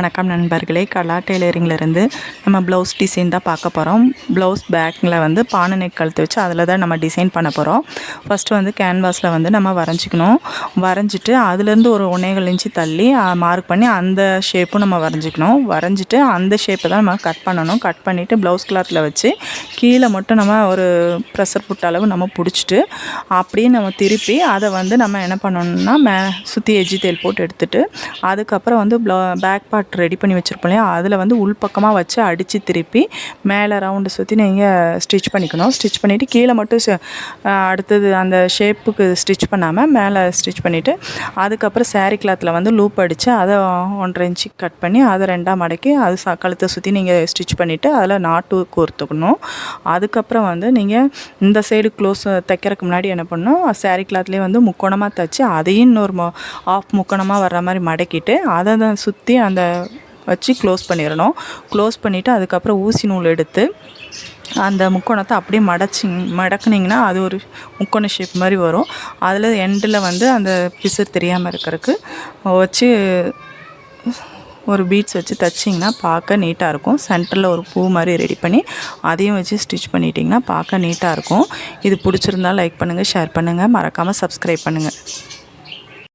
வணக்கம் நண்பர்களே, கலா டெய்லரிங்லேருந்து நம்ம ப்ளவுஸ் டிசைன் தான் பார்க்க போகிறோம். ப்ளவுஸ் பேக்கில் வந்து பானை நெக் கழுத்து வச்சு அதில் தான் நம்ம டிசைன் பண்ண போகிறோம். ஃபஸ்ட்டு வந்து கேன்வாஸில் வந்து நம்ம வரைஞ்சிக்கணும். வரைஞ்சிட்டு அதுலேருந்து ஒரு 1.25 இன்ச்சு தள்ளி மார்க் பண்ணி அந்த ஷேப்பும் நம்ம வரைஞ்சிக்கணும். வரைஞ்சிட்டு அந்த ஷேப்பை தான் நம்ம கட் பண்ணணும். கட் பண்ணிவிட்டு ப்ளவுஸ் கிளாத்தில் வச்சு கீழே மட்டும் நம்ம ஒரு ப்ரெஷர் புட் அளவு நம்ம பிடிச்சிட்டு அப்படியே நம்ம திருப்பி அதை வந்து நம்ம என்ன பண்ணணும்னா சுற்றி எஜ்ஜி தையல் போட்டு எடுத்துகிட்டு அதுக்கப்புறம் வந்து பேக் பார்ட் ரெடி பண்ணி வச்சுருப்போம் இல்லையா, அதில் வந்து உள்பக்கமாக வச்சு அடித்து திருப்பி மேலே ரவுண்டு சுற்றி நீங்கள் ஸ்டிச் பண்ணிக்கணும். ஸ்டிச் பண்ணிவிட்டு கீழே மட்டும் அடுத்தது அந்த ஷேப்புக்கு ஸ்டிச் பண்ணாமல் மேலே ஸ்டிச் பண்ணிவிட்டு அதுக்கப்புறம் சாரீ கிளாத்தில் வந்து லூப் அடித்து அதை 1.5 இன்ச்சு கட் பண்ணி அதை 2ஆக மடக்கி அது கழுத்தை சுற்றி நீங்கள் ஸ்டிச் பண்ணிவிட்டு அதில் நாட்டு கோர்த்துக்கணும். அதுக்கப்புறம் வந்து நீங்கள் இந்த சைடு க்ளோஸ் தைக்கிறதுக்கு முன்னாடி என்ன பண்ணணும், சாரீ கிளாத்லேயே வந்து முக்கோணமாக தைச்சி அதையும் இன்னொரு ஆஃப் முக்கோணமாக வர்ற மாதிரி மடக்கிட்டு அதை தான் சுற்றி அந்த வச்சு க்ளோஸ் பண்ணிடணும். க்ளோஸ் பண்ணிவிட்டு அதுக்கப்புறம் ஊசி நூல் எடுத்து அந்த முக்கோணத்தை அப்படியே மடக்குனிங்கன்னா அது ஒரு முக்கோண ஷேப் மாதிரி வரும். அதில் எண்டில் வந்து அந்த பிசுறு தெரியாமல் இருக்கிறதுக்கு வச்சு ஒரு பீட்ஸ் வச்சு தைச்சிங்கன்னா பார்க்க நீட்டாக இருக்கும். சென்டரில் ஒரு பூ மாதிரி ரெடி பண்ணி அதையும் வச்சு ஸ்டிச் பண்ணிட்டிங்கன்னா பார்க்க நீட்டாக இருக்கும். இது பிடிச்சிருந்தால் லைக் பண்ணுங்கள், ஷேர் பண்ணுங்கள், மறக்காமல் சப்ஸ்கிரைப் பண்ணுங்கள்.